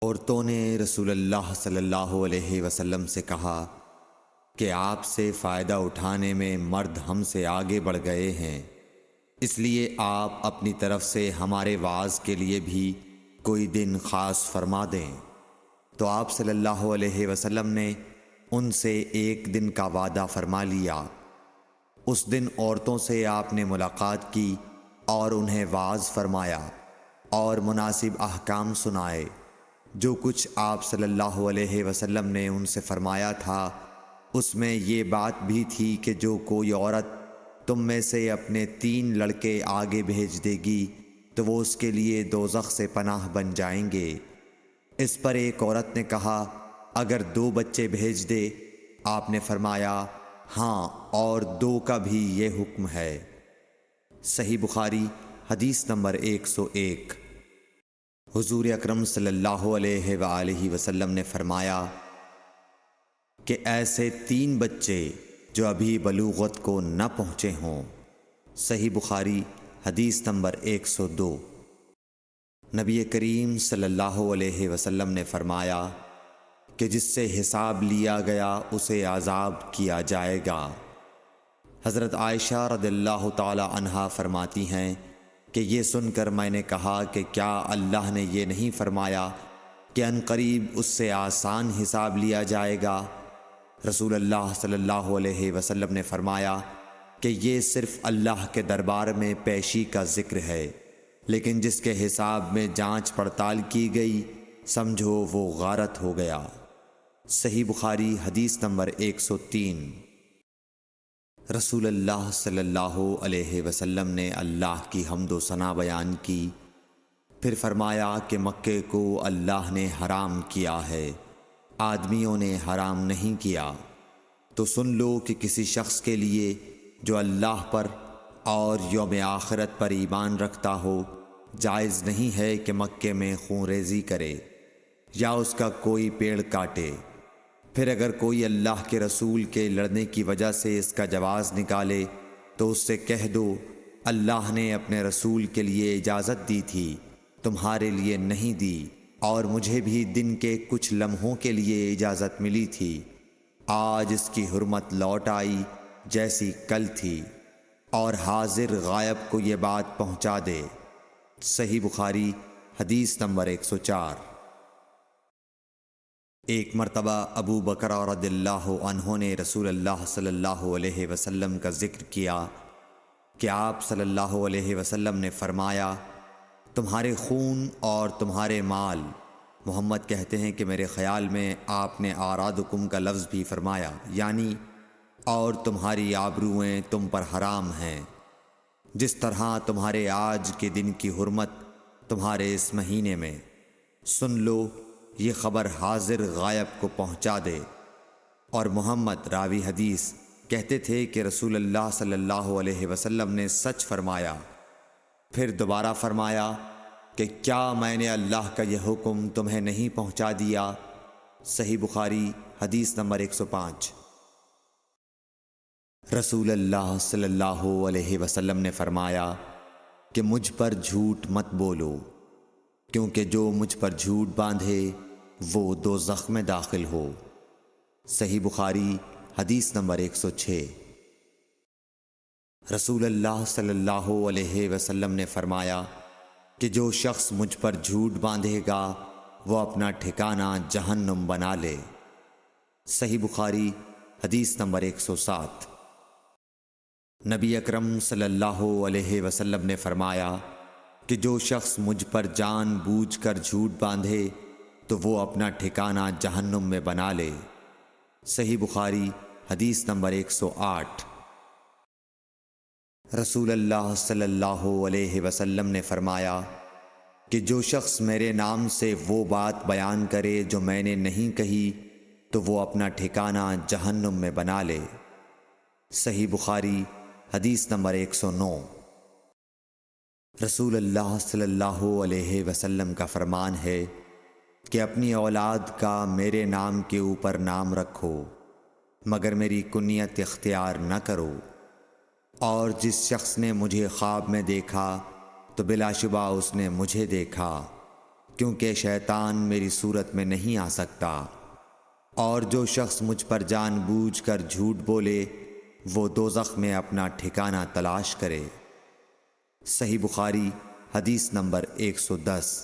عورتوں نے رسول اللہ صلی اللہ علیہ وسلم سے کہا کہ آپ سے فائدہ اٹھانے میں مرد ہم سے آگے بڑھ گئے ہیں، اس لیے آپ اپنی طرف سے ہمارے وعظ کے لیے بھی کوئی دن خاص فرما دیں۔ تو آپ صلی اللہ علیہ وسلم نے ان سے ایک دن کا وعدہ فرما لیا۔ اس دن عورتوں سے آپ نے ملاقات کی اور انہیں وعظ فرمایا اور مناسب احکام سنائے۔ جو کچھ آپ صلی اللہ علیہ وسلم نے ان سے فرمایا تھا اس میں یہ بات بھی تھی کہ جو کوئی عورت تم میں سے اپنے 3 لڑکے آگے بھیج دے گی تو وہ اس کے لیے دوزخ سے پناہ بن جائیں گے۔ اس پر ایک عورت نے کہا اگر 2 بچے بھیج دے؟ آپ نے فرمایا ہاں، اور 2 کا بھی یہ حکم ہے۔ صحیح بخاری حدیث نمبر 101۔ حضور اکرم صلی اللہ علیہ وآلہ وسلم نے فرمایا کہ ایسے 3 بچے جو ابھی بلوغت کو نہ پہنچے ہوں۔ صحیح بخاری حدیث نمبر 102۔ نبی کریم صلی اللہ علیہ وسلم نے فرمایا کہ جس سے حساب لیا گیا اسے عذاب کیا جائے گا۔ حضرت عائشہ رضی اللہ تعالی عنہا فرماتی ہیں کہ یہ سن کر میں نے کہا کہ کیا اللہ نے یہ نہیں فرمایا کہ عنقریب اس سے آسان حساب لیا جائے گا؟ رسول اللہ صلی اللہ علیہ وسلم نے فرمایا کہ یہ صرف اللہ کے دربار میں پیشی کا ذکر ہے، لیکن جس کے حساب میں جانچ پڑتال کی گئی سمجھو وہ غارت ہو گیا۔ صحیح بخاری حدیث نمبر 103۔ رسول اللہ صلی اللہ علیہ وسلم نے اللہ کی حمد و ثنا بیان کی، پھر فرمایا کہ مکے کو اللہ نے حرام کیا ہے، آدمیوں نے حرام نہیں کیا۔ تو سن لو کہ کسی شخص کے لیے جو اللہ پر اور یوم آخرت پر ایمان رکھتا ہو جائز نہیں ہے کہ مکے میں خون ریزی کرے یا اس کا کوئی پیڑ کاٹے۔ پھر اگر کوئی اللہ کے رسول کے لڑنے کی وجہ سے اس کا جواز نکالے تو اس سے کہہ دو اللہ نے اپنے رسول کے لیے اجازت دی تھی، تمہارے لیے نہیں دی، اور مجھے بھی دن کے کچھ لمحوں کے لیے اجازت ملی تھی، آج اس کی حرمت لوٹ آئی جیسی کل تھی، اور حاضر غائب کو یہ بات پہنچا دے۔ صحیح بخاری حدیث نمبر 104۔ ایک مرتبہ ابو بکر رضی اللہ عنہ نے رسول اللہ صلی اللہ علیہ وسلم کا ذکر کیا کہ آپ صلی اللہ علیہ وسلم نے فرمایا تمہارے خون اور تمہارے مال۔ محمد کہتے ہیں کہ میرے خیال میں آپ نے اعراضکم کا لفظ بھی فرمایا، یعنی اور تمہاری آبروئیں تم پر حرام ہیں، جس طرح تمہارے آج کے دن کی حرمت تمہارے اس مہینے میں۔ سن لو یہ خبر حاضر غائب کو پہنچا دے۔ اور محمد راوی حدیث کہتے تھے کہ رسول اللہ صلی اللہ علیہ وسلم نے سچ فرمایا۔ پھر دوبارہ فرمایا کہ کیا میں نے اللہ کا یہ حکم تمہیں نہیں پہنچا دیا؟ صحیح بخاری حدیث نمبر 105۔ رسول اللہ صلی اللہ علیہ وسلم نے فرمایا کہ مجھ پر جھوٹ مت بولو، کیونکہ جو مجھ پر جھوٹ باندھے وہ دوزخ میں داخل ہو۔ صحیح بخاری حدیث نمبر 106۔ رسول اللہ صلی اللہ علیہ وسلم نے فرمایا کہ جو شخص مجھ پر جھوٹ باندھے گا وہ اپنا ٹھکانہ جہنم بنا لے۔ صحیح بخاری حدیث نمبر 107۔ نبی اکرم صلی اللہ علیہ وسلم نے فرمایا کہ جو شخص مجھ پر جان بوجھ کر جھوٹ باندھے تو وہ اپنا ٹھکانہ جہنم میں بنا لے۔ صحیح بخاری حدیث نمبر 108۔ رسول اللہ صلی اللہ علیہ وسلم نے فرمایا کہ جو شخص میرے نام سے وہ بات بیان کرے جو میں نے نہیں کہی تو وہ اپنا ٹھکانہ جہنم میں بنا لے۔ صحیح بخاری حدیث نمبر 109۔ رسول اللہ صلی اللہ علیہ وسلم کا فرمان ہے کہ اپنی اولاد کا میرے نام کے اوپر نام رکھو مگر میری کنیت اختیار نہ کرو، اور جس شخص نے مجھے خواب میں دیکھا تو بلا شبہ اس نے مجھے دیکھا، کیونکہ شیطان میری صورت میں نہیں آ سکتا، اور جو شخص مجھ پر جان بوجھ کر جھوٹ بولے وہ دوزخ میں اپنا ٹھکانہ تلاش کرے۔ صحیح بخاری حدیث نمبر 110۔